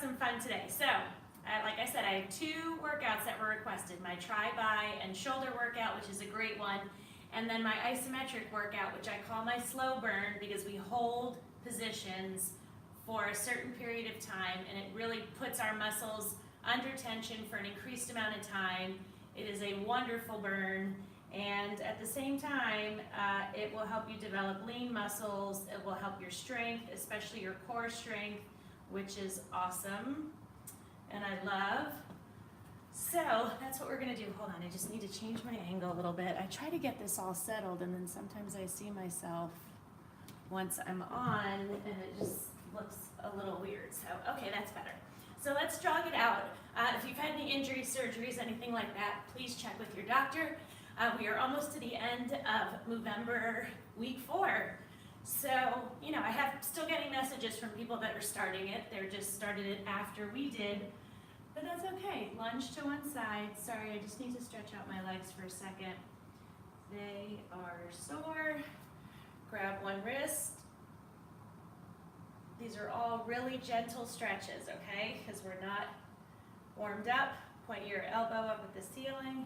some fun today. So, like I said, I have two workouts that were requested. My tri-bi and shoulder workout, which is a great one, and then my isometric workout, which I call my slow burn because we hold positions for a certain period of time, and it really puts our muscles under tension for an increased amount of time. It is a wonderful burn, and at the same time, it will help you develop lean muscles. It will help your strength, especially your core strength, which is awesome, and I love. So that's what we're gonna do. Hold on, I just need to change my angle a little bit. I try to get this all settled, and then sometimes I see myself once I'm on, and it just looks a little weird. So, okay, that's better. So let's jog it out. If you've had any injuries, surgeries, anything like that, please check with your doctor. We are almost to the end of MOVEmber week 4. So, you know, I have still getting messages from people that are starting it. They're just started it after we did, but that's okay. Lunge to one side. Sorry, I just need to stretch out my legs for a second. They are sore. Grab one wrist. These are all really gentle stretches, okay? Because we're not warmed up. Point your elbow up at the ceiling.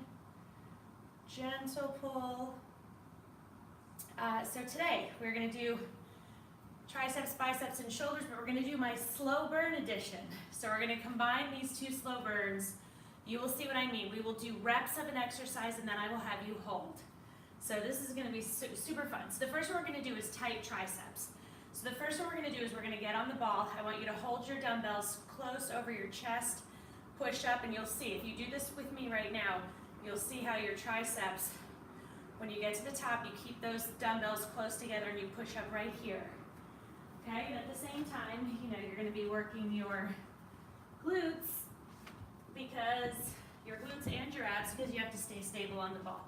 Gentle pull. So today we're going to do triceps, biceps, and shoulders, but we're going to do my slow burn edition. So we're going to combine these two slow burns. You will see what I mean. We will do reps of an exercise, and then I will have you hold. So this is going to be super fun. So the first one we're going to do is tight triceps. So the first one we're going to do is we're going to get on the ball. I want you to hold your dumbbells close over your chest, push up, and you'll see. If you do this with me right now, you'll see how your triceps, when you get to the top, you keep those dumbbells close together and you push up right here. Okay, and at the same time, you know, you're going to be working your glutes because your glutes and your abs, because you have to stay stable on the ball,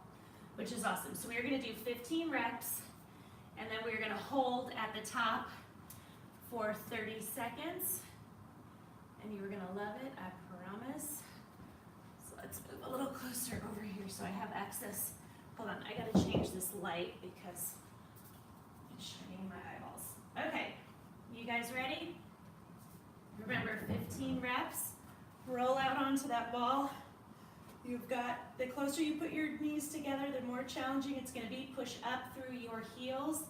which is awesome. So we're going to do 15 reps. And then we're going to hold at the top for 30 seconds. And you're going to love it, I promise. So let's move a little closer over here so I have access. Hold on, I got to change this light because it's shining in my eyeballs. Okay, you guys ready? Remember, 15 reps. Roll out onto that ball. You've got, the closer you put your knees together, the more challenging it's going to be. Push up through your heels.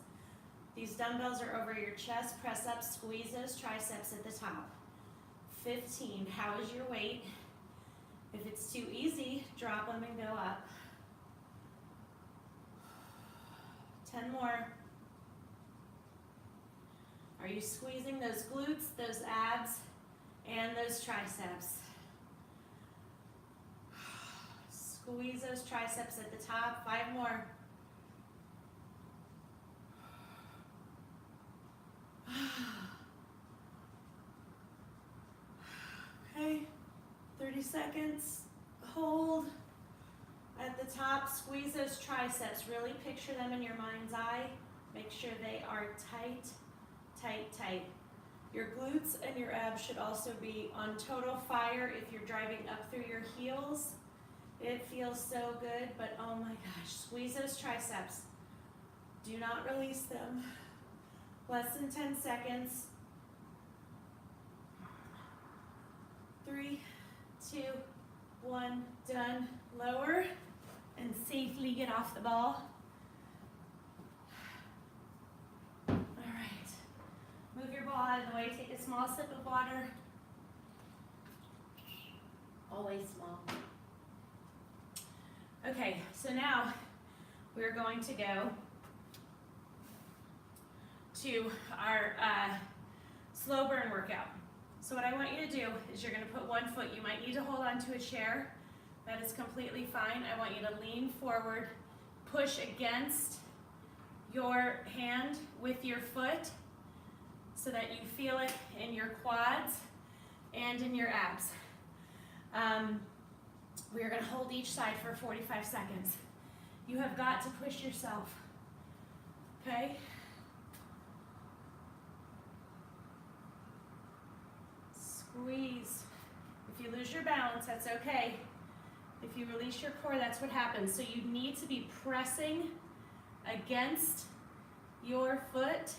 These dumbbells are over your chest. Press up, squeeze those triceps at the top. 15. How is your weight? If it's too easy, drop them and go up. 10 more. Are you squeezing those glutes, those abs, and those triceps? Squeeze those triceps at the top. 5 more. Okay, 30 seconds. Hold at the top. Squeeze those triceps. Really picture them in your mind's eye. Make sure they are tight, tight, tight. Your glutes and your abs should also be on total fire if you're driving up through your heels. It feels so good, but oh my gosh, squeeze those triceps. Do not release them. Less than 10 seconds. 3, 2, 1, done. Lower and safely get off the ball. All right, move your ball out of the way, take a small sip of water. Always small. Okay, so now we're going to go to our slow burn workout. So what I want you to do is you're going to put one foot, you might need to hold onto a chair. That is completely fine. I want you to lean forward, push against your hand with your foot so that you feel it in your quads and in your abs. We are going to hold each side for 45 seconds. You have got to push yourself, okay? Squeeze. If you lose your balance, that's okay. If you release your core, that's what happens. So you need to be pressing against your foot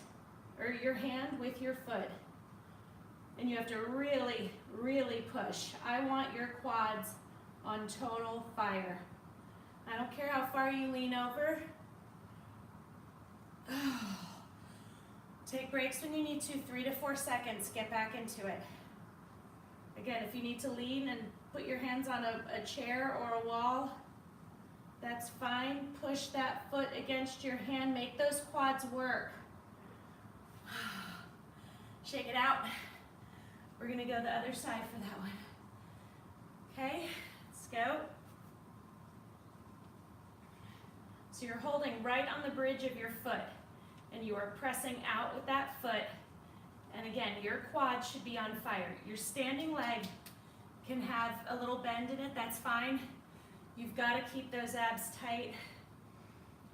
or your hand with your foot. And you have to really, really push. I want your quads on total fire. I don't care how far you lean over. Take breaks when you need to, 3 to 4 seconds, get back into it. Again, if you need to lean and put your hands on a chair or a wall, that's fine. Push that foot against your hand, make those quads work. Shake it out. We're gonna go the other side for that one. Okay, let's go. So you're holding right on the bridge of your foot and you are pressing out with that foot. And again, your quad should be on fire. Your standing leg can have a little bend in it, that's fine. You've got to keep those abs tight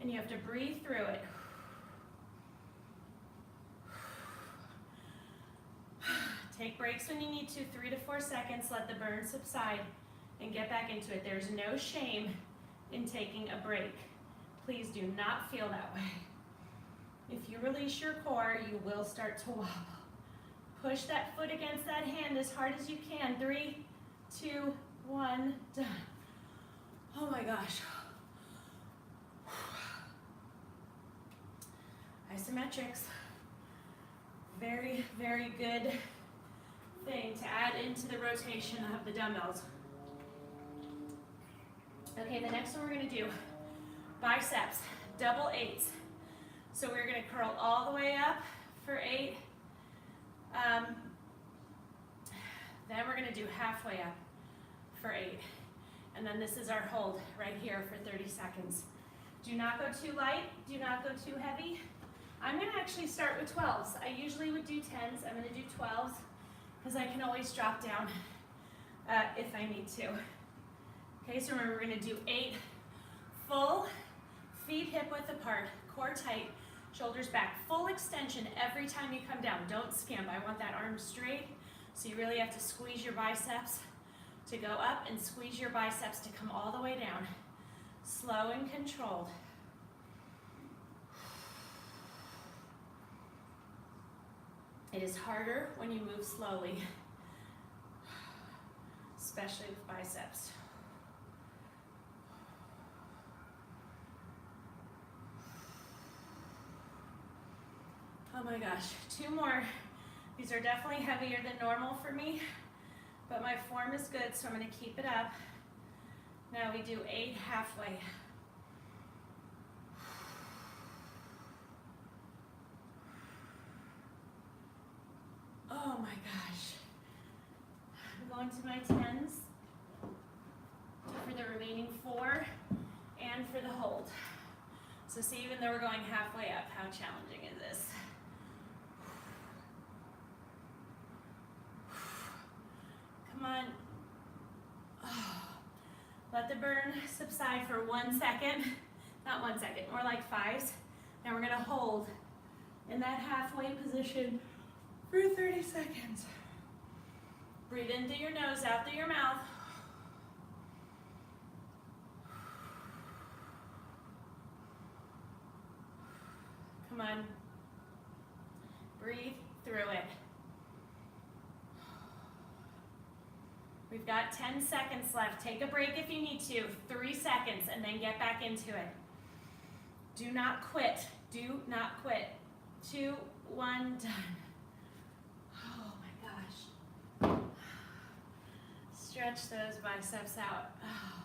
and you have to breathe through it. Take breaks when you need to, 3 to 4 seconds, let the burn subside and get back into it. There's no shame in taking a break. Please do not feel that way. If you release your core, you will start to wobble. Push that foot against that hand as hard as you can. 3, 2, 1, done. Oh my gosh. Isometrics. Very, very good thing to add into the rotation of the dumbbells. Okay, the next one we're going to do, biceps, double 8s. So we're going to curl all the way up for 8. Then we're going to do halfway up for 8. And then this is our hold right here for 30 seconds. Do not go too light, do not go too heavy. I'm going to actually start with 12s. I usually would do 10s. I'm going to do 12s because I can always drop down if I need to. Okay, so remember we're going to do 8 full, feet hip width apart, core tight, shoulders back. Full extension every time you come down. Don't skimp. I want that arm straight. So you really have to squeeze your biceps to go up and squeeze your biceps to come all the way down. Slow and controlled. It is harder when you move slowly, especially with biceps. Oh my gosh, 2 more. These are definitely heavier than normal for me, but my form is good, so I'm going to keep it up. Now we do 8 halfway. Oh my gosh. I'm going to my 10s for the remaining 4 and for the hold. So see, even though we're going halfway up, how challenging is this? Come on. Oh. Let the burn subside for 1 second. Not 1 second, more like 5s. Now we're gonna hold in that halfway position for 30 seconds. Breathe in through your nose, out through your mouth. Come on. Breathe through it. We've got 10 seconds left. Take a break if you need to. 3 seconds and then get back into it. Do not quit. Do not quit. 2, 1, done. Oh my gosh. Stretch those biceps out. Oh,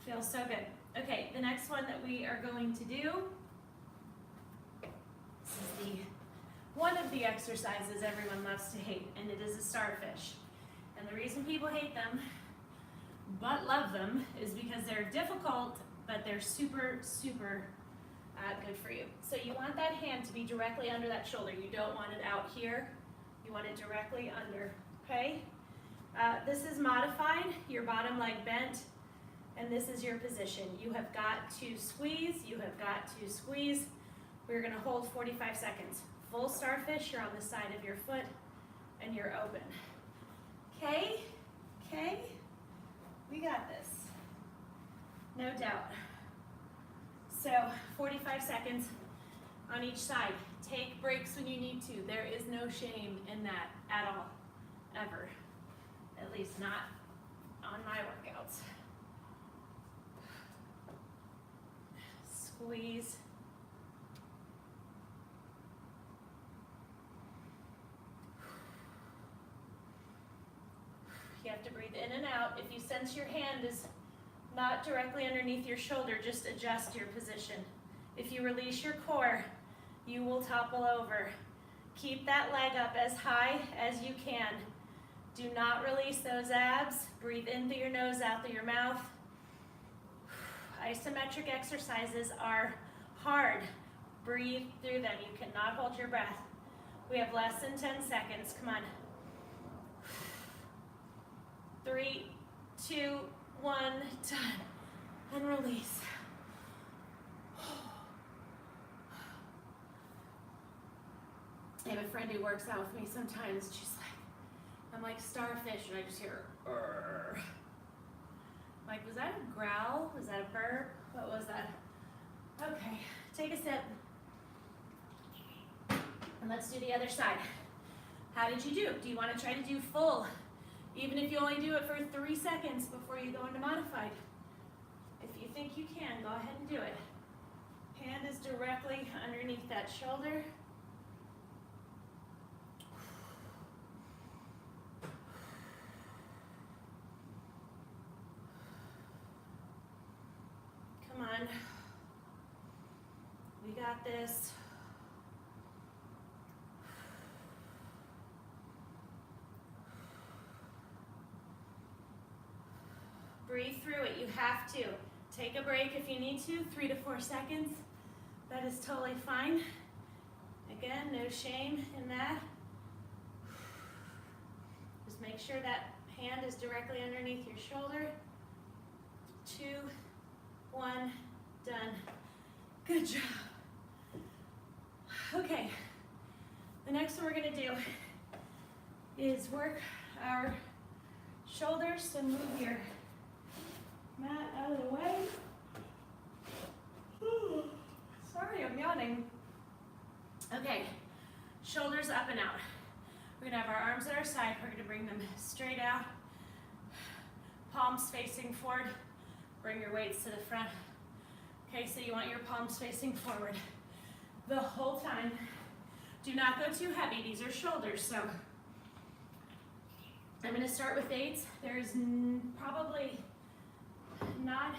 feels so good. Okay, the next one that we are going to do, this is one of the exercises everyone loves to hate, and it is a starfish. And the reason people hate them, but love them, is because they're difficult, but they're super, super good for you. So you want that hand to be directly under that shoulder. You don't want it out here. You want it directly under, okay? This is modified, your bottom leg bent, and this is your position. You have got to squeeze, you have got to squeeze. We're gonna hold 45 seconds. Full starfish, you're on the side of your foot, and you're open. Okay, okay, we got this, no doubt. So 45 seconds on each side. Take breaks when you need to. There is no shame in that at all. ever. At least not on my workouts. Squeeze. You have to breathe in and out. If you sense your hand is not directly underneath your shoulder, just adjust your position. If you release your core, you will topple over. Keep that leg up as high as you can. Do not release those abs. Breathe in through your nose, out through your mouth. Isometric exercises are hard. Breathe through them. You cannot hold your breath. We have less than 10 seconds. Come on. 3, 2, 1, done. And release. I have a friend who works out with me sometimes. She's like, I'm like starfish, and I just hear, "Urgh." Like, was that a growl? Was that a burp? What was that? Okay, take a sip. And let's do the other side. How did you do? Do you want to try to do full? Even if you only do it for 3 seconds before you go into modified. If you think you can, go ahead and do it. Hand is directly underneath that shoulder. Come on. We got this. Breathe through it. You have to. Take a break if you need to, 3 to 4 seconds. That is totally fine. Again, no shame in that. Just make sure that hand is directly underneath your shoulder. 2, 1, done. Good job. Okay, the next one we're gonna do is work our shoulders. So move your mat out of the way. Sorry, I'm yawning. Okay, shoulders up and out. We're gonna have our arms at our side. We're gonna bring them straight out. Palms facing forward. Bring your weights to the front. Okay, so you want your palms facing forward the whole time. Do not go too heavy. These are shoulders, so I'm gonna start with 8s. There's probably not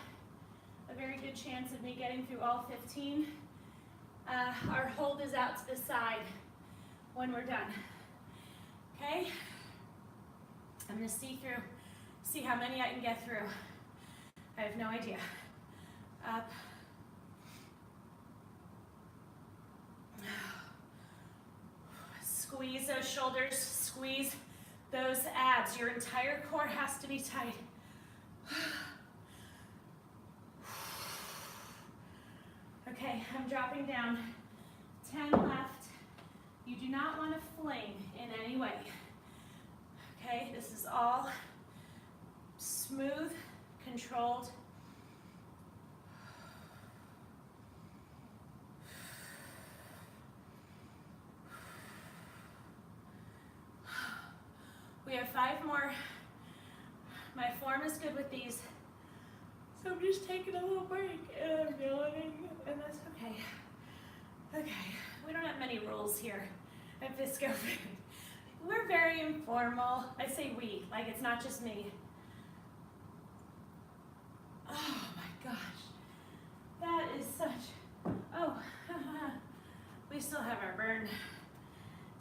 a very good chance of me getting through all 15. Our hold is out to the side when we're done. Okay? I'm gonna see how many I can get through. I have no idea. Up. Squeeze those shoulders, squeeze those abs. Your entire core has to be tight. Okay, I'm dropping down. 10 left. You do not want to fling in any way. Okay, this is all smooth, controlled. We have 5 more. My form is good with these, so I'm just taking a little break and I'm yawning, and that's okay. Okay, we don't have many rules here at Visco Fit. We're very informal. I say we, like it's not just me. Oh my gosh, that is such, oh, we still have our burn.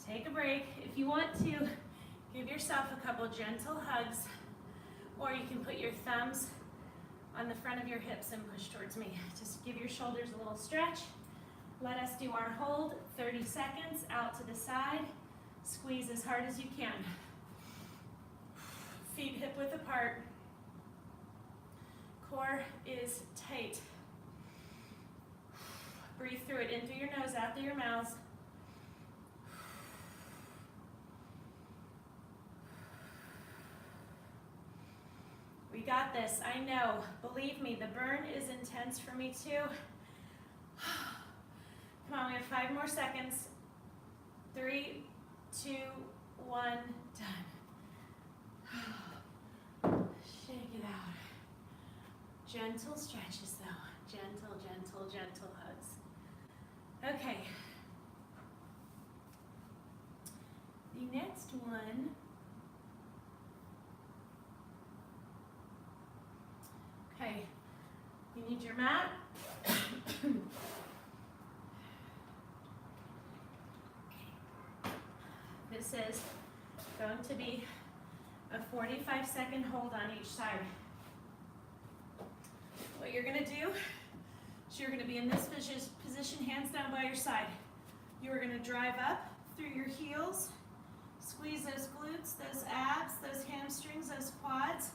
Take a break. If you want to, give yourself a couple gentle hugs, or you can put your thumbs on the front of your hips and push towards me. Just give your shoulders a little stretch. Let us do our hold, 30 seconds, out to the side. Squeeze as hard as you can. Feet hip width apart. Core is tight. Breathe through it, in through your nose, out through your mouth. We got this, I know. Believe me, the burn is intense for me too. Come on, we have 5 more seconds. 3, 2, 1, done. Gentle stretches though. Gentle, gentle, gentle hugs. Okay. The next one. Okay. You need your mat. This is going to be a 45-second hold on each side. What you're going to do is you're going to be in this position, hands down by your side. You are going to drive up through your heels, squeeze those glutes, those abs, those hamstrings, those quads,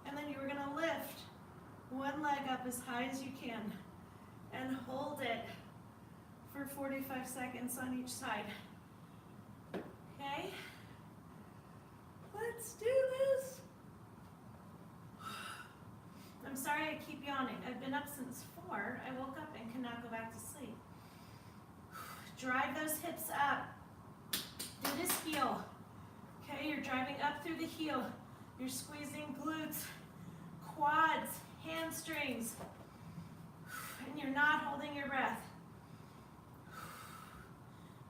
and then you're going to lift one leg up as high as you can and hold it for 45 seconds on each side. Okay? Let's do this. I'm sorry I keep yawning. I've been up since 4. I woke up and cannot go back to sleep. Drive those hips up. Do this heel. Okay, you're driving up through the heel. You're squeezing glutes, quads, hamstrings, and you're not holding your breath.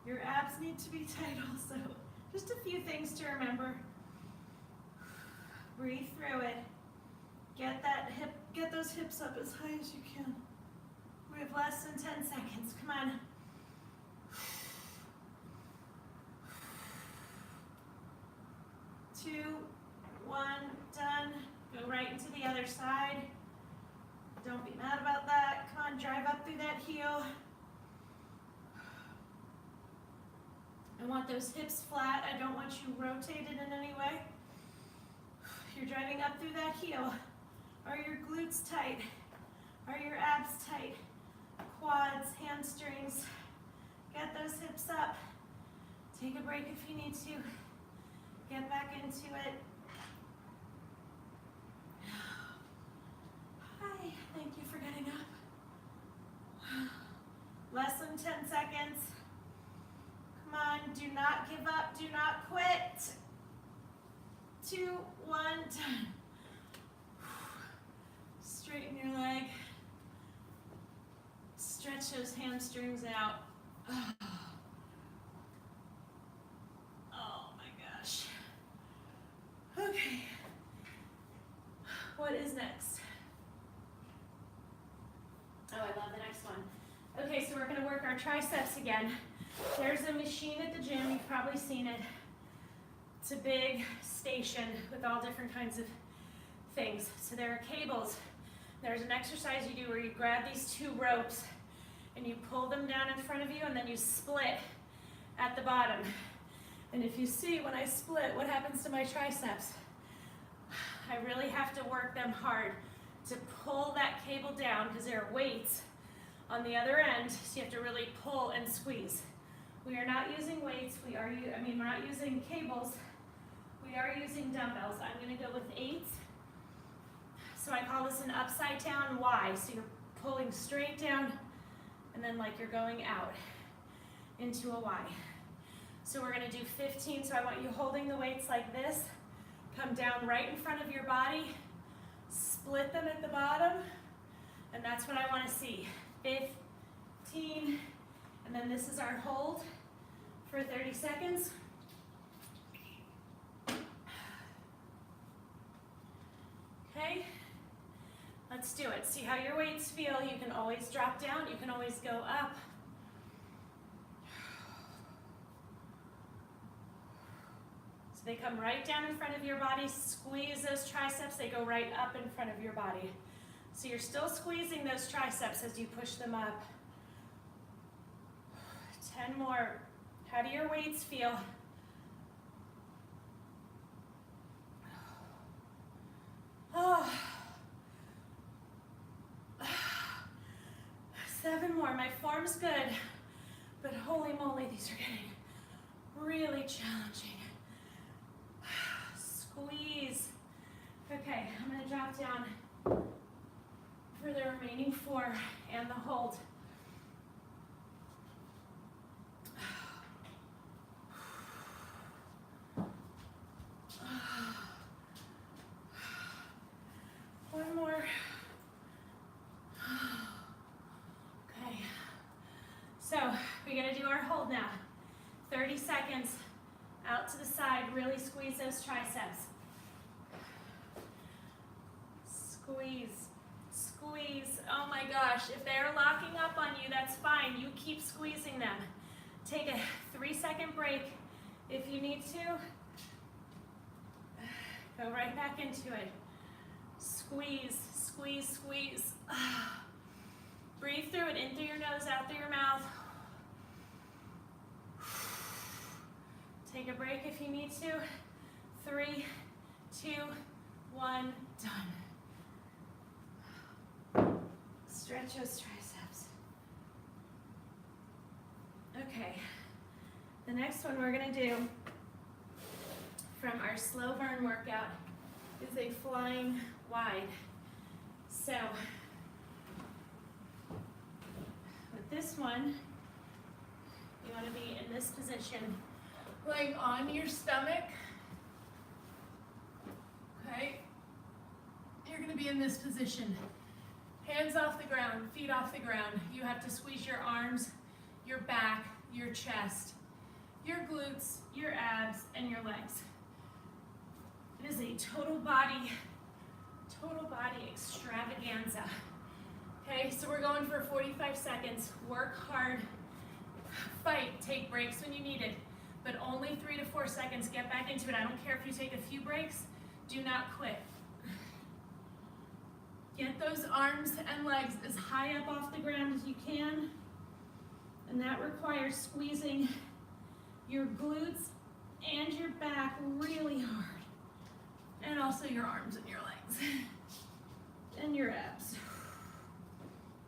Your abs need to be tight also. Just a few things to remember. Breathe through it. Get those hips up as high as you can. We have less than 10 seconds. Come on. 2, 1, done. Go right into the other side. Don't be mad about that. Come on, drive up through that heel. I want those hips flat. I don't want you rotated in any way. You're driving up through that heel. Are your glutes tight? Are your abs tight? Quads, hamstrings. Get those hips up. Take a break if you need to. Get back into it. Hi, thank you for getting up. Less than 10 seconds. Come on, do not give up, do not quit. 2, 1, done. Straighten your leg. Stretch those hamstrings out. Oh my gosh. Okay. What is next? Oh, I love the next one. Okay, so we're going to work our triceps again. There's a machine at the gym. You've probably seen it. It's a big station with all different kinds of things. So there are cables. There's an exercise you do where you grab these 2 ropes and you pull them down in front of you and then you split at the bottom. And if you see when I split, what happens to my triceps? I really have to work them hard to pull that cable down because there are weights on the other end, so you have to really pull and squeeze. We are not using weights. We're not using cables. We are using dumbbells. I'm going to go with 8. So I call this an upside down Y. So you're pulling straight down and then like you're going out into a Y. So we're going to do 15. So I want you holding the weights like this. Come down right in front of your body. Split them at the bottom. And that's what I want to see. 15. And then this is our hold for 30 seconds. Okay, let's do it. See how your weights feel. You can always drop down. You can always go up. So they come right down in front of your body. Squeeze those triceps. They go right up in front of your body. So you're still squeezing those triceps as you push them up. 10 more. How do your weights feel? Oh. 7 more. My form's good, but holy moly, these are getting really challenging. Squeeze. Okay, I'm going to drop down for the remaining 4 and the hold. One more. So we're gonna do our hold now. 30 seconds, out to the side, really squeeze those triceps. Squeeze, squeeze. Oh my gosh, if they're locking up on you, that's fine. You keep squeezing them. Take a 3-second break if you need to. Go right back into it. Squeeze, squeeze, squeeze. Breathe through it, in through your nose, out through your mouth. Take a break if you need to. 3, 2, 1, done. Stretch those triceps. Okay, the next one we're gonna do from our slow burn workout is a flying wide. So, with this one, you wanna be in this position, laying on your stomach. Okay, you're gonna be in this position. Hands off the ground, feet off the ground. You have to squeeze your arms, your back, your chest, your glutes, your abs, and your legs. It is a total body extravaganza. Okay, so we're going for 45 seconds. Work hard, fight, take breaks when you need it, but only 3 to 4 seconds. Get back into it. I don't care if you take a few breaks, do not quit. Get those arms and legs as high up off the ground as you can, and that requires squeezing your glutes and your back really hard, and also your arms and your legs, and your abs.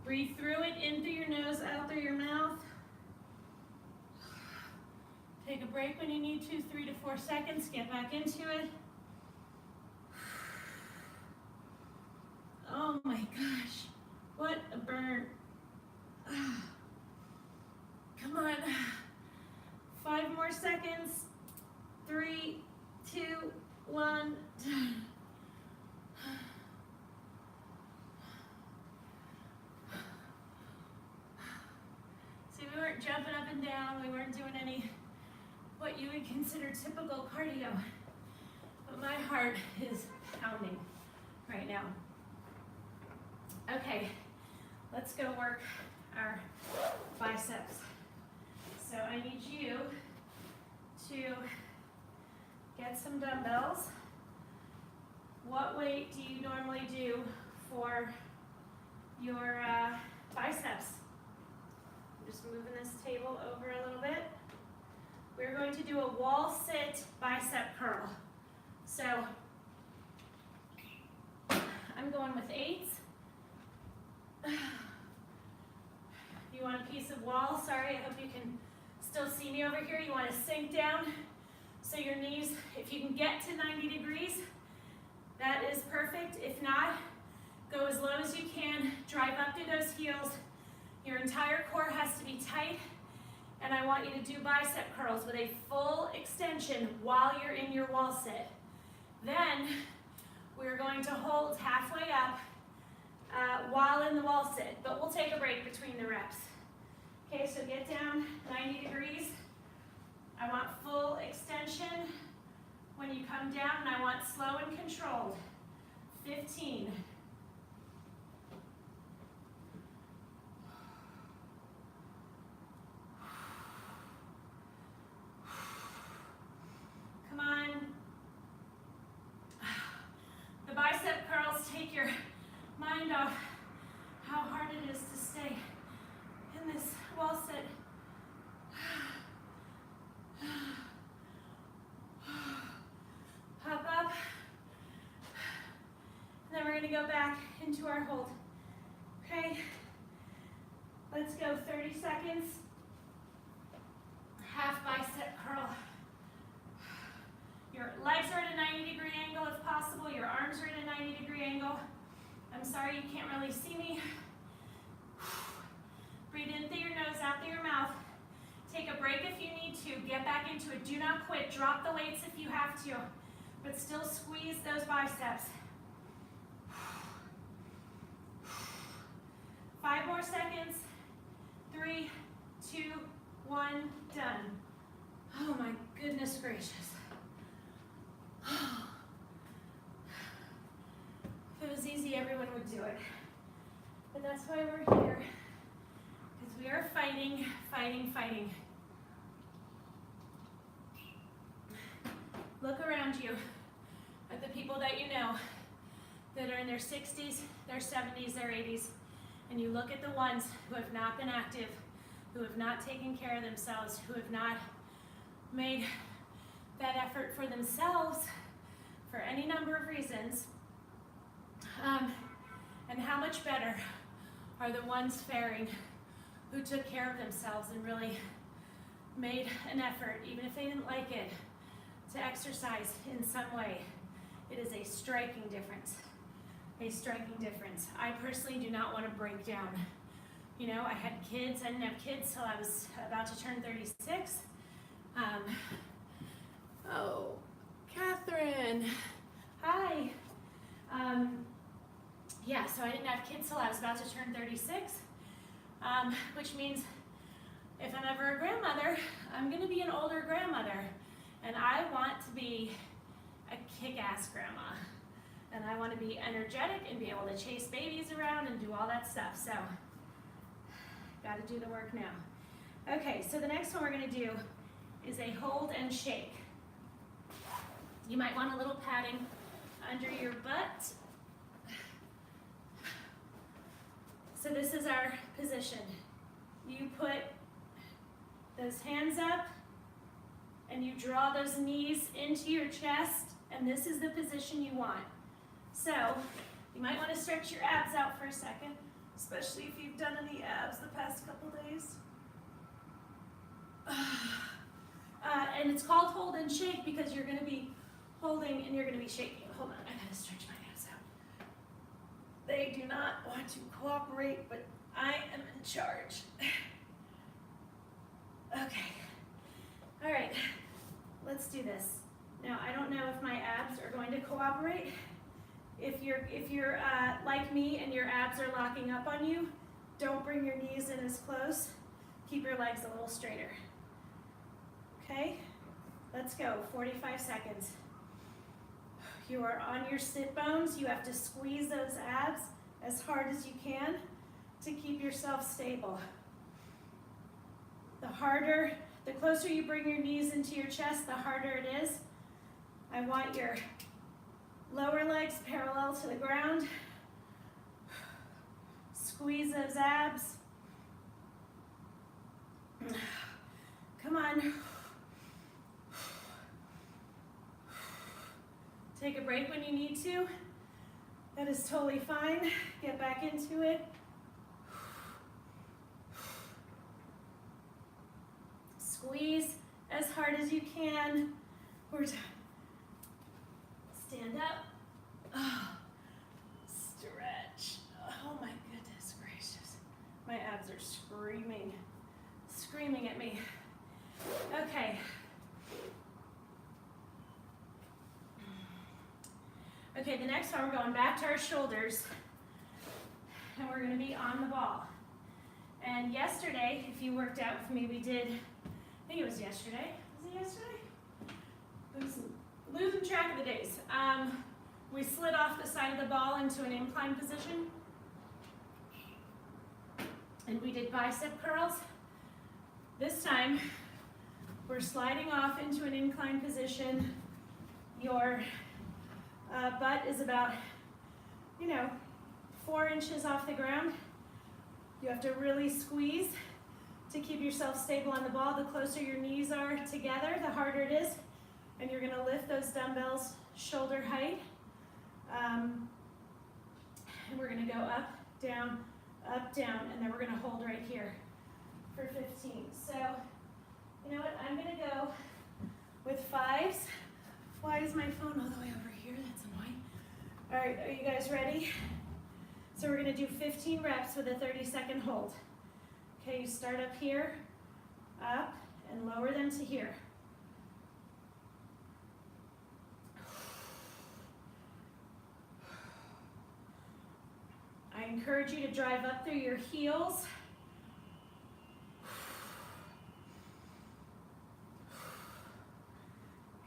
Breathe through it, in through your nose, out through your mouth. Take a break when you need to, 3 to 4 seconds, get back into it. Oh my gosh, what a burn. Come on, 5 more seconds. 3, 2, 1. See, we weren't jumping up and down, we weren't doing any what you would consider typical cardio, but my heart is pounding right now. Okay, let's go work our biceps. So I need you to get some dumbbells. What weight do you normally do for your biceps? I'm just moving this table over a little bit. We're going to do a wall sit bicep curl. So I'm going with 8s. You want a piece of wall? Sorry, I hope you can still see me over here. You want to sink down so your knees, if you can get to 90 degrees, that is perfect. If not, go as low as you can. Drive up through those heels. Your entire core has to be tight, and I want you to do bicep curls with a full extension while you're in your wall sit. Then we're going to hold halfway up while in the wall sit, but we'll take a break between the reps. Okay, so get down 90 degrees. I want full extension when you come down, and I want slow and controlled. 15. Come on. The bicep curls take your mind off how hard it is to stay in this wall sit. Hop up. And then we're going to go back into our hold. Okay? Let's go 30 seconds. Half bicep curl. Your legs are at a 90-degree angle if possible. Your arms are at a 90-degree angle. I'm sorry you can't really see me. Breathe in through your nose, out through your mouth. Take a break if you need to. Get back into it. Do not quit. Drop the weights if you have to, but still squeeze those biceps. 5 more seconds. 3, 2, 1, done. Oh my goodness gracious. If it was easy, everyone would do it. But that's why we're here, because we are fighting, fighting, fighting. Look around you at the people that you know that are in their 60s, their 70s, their 80s, and you look at the ones who have not been active, who have not taken care of themselves, who have not made that effort for themselves for any number of reasons, and how much better are the ones faring who took care of themselves and really made an effort, even if they didn't like it, to exercise in some way. It is a striking difference. A striking difference. I personally do not want to break down. You know, I had kids. I didn't have kids till I was about to turn 36. Oh, Catherine. Hi. Yeah, so I didn't have kids till I was about to turn 36, which means if I'm ever a grandmother, I'm going to be an older grandmother. And I want to be a kick-ass grandma. And I want to be energetic and be able to chase babies around and do all that stuff. So, got to do the work now. Okay, so the next one we're going to do is a hold and shake. You might want a little padding under your butt. So this is our position. You put those hands up and you draw those knees into your chest, and this is the position you want. So you might want to stretch your abs out for a second, especially if you've done any abs the past couple days. And it's called hold and shake because you're going to be holding and you're going to be shaking. Hold on, I gotta stretch my abs out. They do not want to cooperate, but I am in charge. Okay. All right, let's do this. Now, I don't know if my abs are going to cooperate. If you're like me and your abs are locking up on you, don't bring your knees in as close. Keep your legs a little straighter. Okay, let's go, 45 seconds. You are on your sit bones. You have to squeeze those abs as hard as you can to keep yourself stable. The closer you bring your knees into your chest, the harder it is. I want your lower legs parallel to the ground. Squeeze those abs. Come on. Take a break when you need to. That is totally fine. Get back into it. Squeeze as hard as you can. We're done. Stand up. Oh, stretch. Oh my goodness gracious. My abs are screaming at me. Okay. Okay, the next one, we're going back to our shoulders, and we're going to be on the ball. And yesterday, if you worked out with me, we did, I think it was yesterday. Was it yesterday? Losing track of the days. We slid off the side of the ball into an incline position, and we did bicep curls. This time, we're sliding off into an incline position. Your butt is about, 4 inches off the ground. You have to really squeeze to keep yourself stable on the ball. The closer your knees are together, the harder it is. And you're gonna lift those dumbbells shoulder height. And we're gonna go up, down, and then we're gonna hold right here for 15. So, you know what, I'm gonna go with 5s. Why is my phone all the way over here? That's annoying. All right, are you guys ready? So we're gonna do 15 reps with a 30-second hold. Okay, you start up here, up, and lower them to here. I encourage you to drive up through your heels.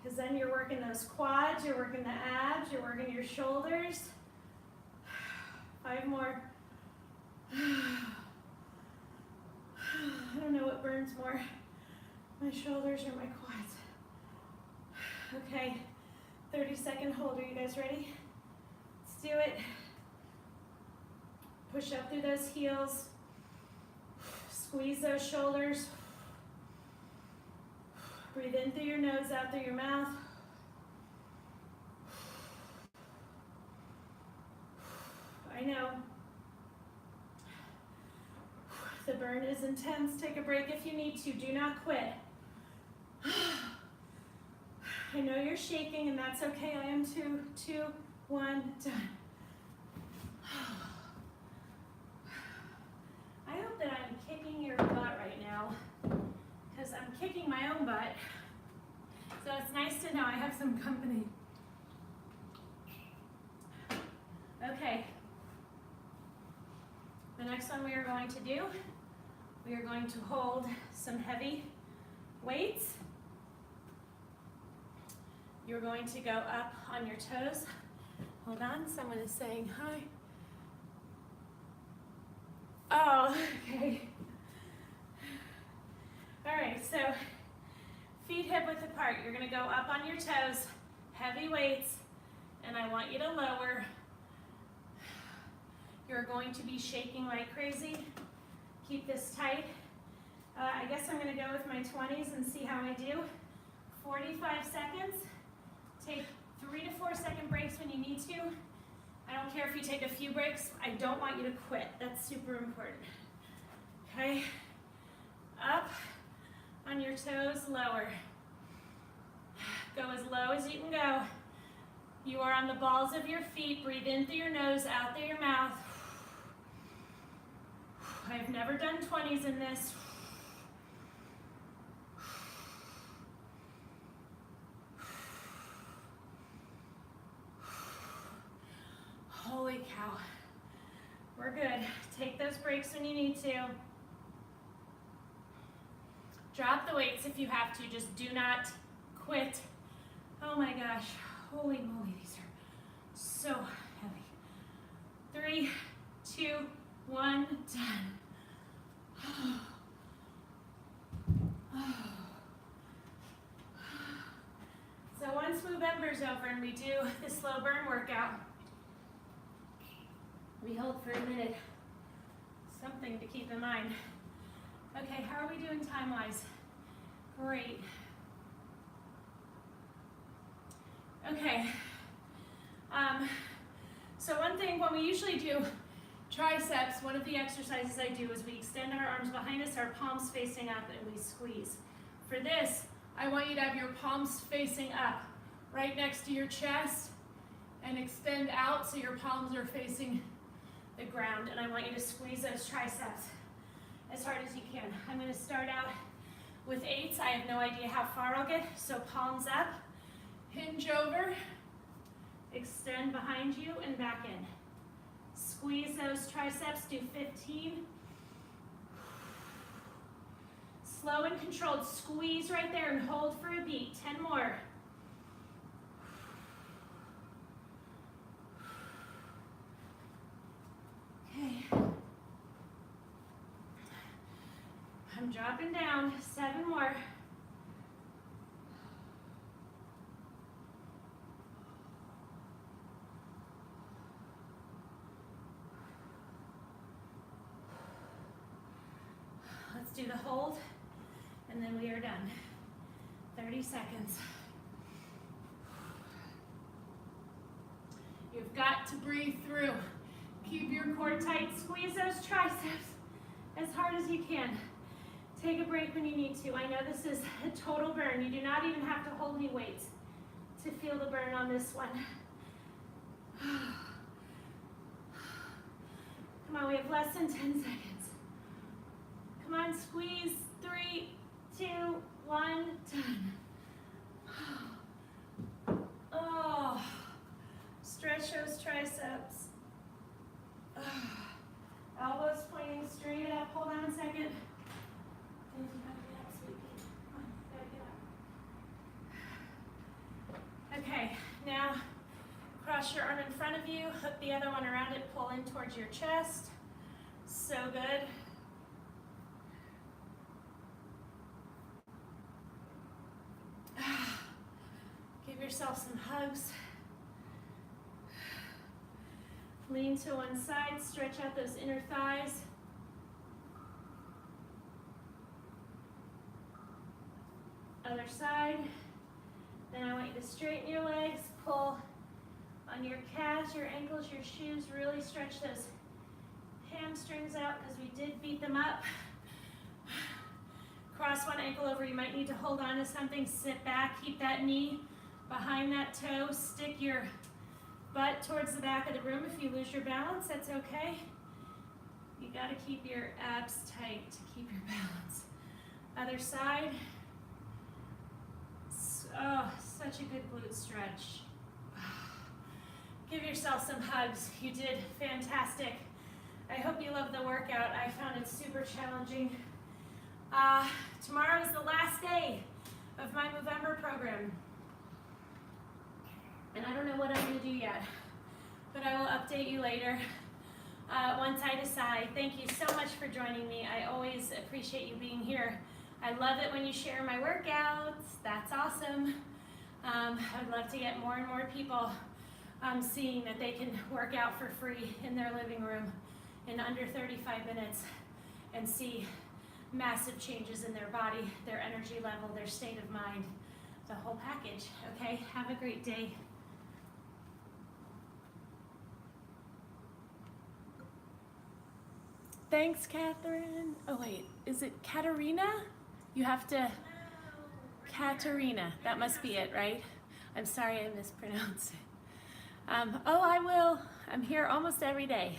because then you're working those quads, you're working the abs, you're working your shoulders. 5 more. I don't know what burns more, my shoulders or my quads. Okay, 30-second hold. Are you guys ready? Let's do it. Push up through those heels. Squeeze those shoulders. Breathe in through your nose, out through your mouth. I know. The burn is intense. Take a break if you need to. Do not quit. I know you're shaking, and that's okay. I am too. 2, 1, done. I hope that I'm kicking your butt right now, because I'm kicking my own butt. So it's nice to know I have some company. Okay. The next one we are going to do, we are going to hold some heavy weights. You're going to go up on your toes. Hold on, someone is saying hi. Oh, okay. All right, so feet hip width apart. You're gonna go up on your toes, heavy weights, and I want you to lower. You're going to be shaking like crazy. Keep this tight. I guess I'm gonna go with my 20s and see how I do. 45 seconds. Take 3 to 4 second breaks when you need to. I don't care if you take a few breaks. I don't want you to quit. That's super important. Okay? Up on your toes, lower. Go as low as you can go. You are on the balls of your feet. Breathe in through your nose, out through your mouth. I've never done 20s in this. Holy cow. We're good. Take those breaks when you need to. Drop the weights if you have to. Just do not quit. Oh my gosh. Holy moly, these are so heavy. 3, 2, 1, done. So once MOVEmber's over and we do the slow burn workout, we hold for a minute. Something to keep in mind. Okay, how are we doing time-wise? Great. Okay. So one thing, when we usually do triceps, one of the exercises I do is we extend our arms behind us, our palms facing up, and we squeeze. For this, I want you to have your palms facing up, right next to your chest, and extend out so your palms are facing the ground, and I want you to squeeze those triceps as hard as you can. I'm going to start out with 8s. I have no idea how far I'll get, so palms up, hinge over, extend behind you and back in. Squeeze those triceps, do 15. Slow and controlled, squeeze right there and hold for a beat. 10 more. Okay. I'm dropping down, 7 more. Let's do the hold, and then we are done. 30 seconds. You've got to breathe through. Keep your core tight, squeeze those triceps as hard as you can. Take a break when you need to. I know this is a total burn. You do not even have to hold any weights to feel the burn on this one. Come on, we have less than 10 seconds. Come on, squeeze. 3, 2, 1, done. Oh, stretch those triceps. Elbows pointing straight up. Hold on a second. You gotta get up, sweetie. Come on, you gotta get up. of you. Hook the other one around it, pull in towards your chest. So good. Give yourself some hugs. Lean to one side, stretch out those inner thighs. Other side. Then I want you to straighten your legs, pull on your calves, your ankles, your shoes. Really stretch those hamstrings out because we did beat them up. Cross one ankle over. You might need to hold on to something. Sit back, keep that knee behind that toe. Stick your butt towards the back of the room. If you lose your balance, that's okay. You got to keep your abs tight to keep your balance. Other side. Oh, such a good glute stretch. Give yourself some hugs. You did fantastic. I hope you love the workout. I found it super challenging. Tomorrow is the last day of my MOVEmber program. And I don't know what I'm going to do yet, but I will update you later once I decide. Thank you so much for joining me. I always appreciate you being here. I love it when you share my workouts. That's awesome. I'd love to get more and more people seeing that they can work out for free in their living room in under 35 minutes and see massive changes in their body, their energy level, their state of mind, the whole package. Okay, have a great day. Thanks, Catherine. Oh wait, is it Katerina? You have to, Katerina, that must be it, right? I'm sorry I mispronounced it. Oh, I will. I'm here almost every day.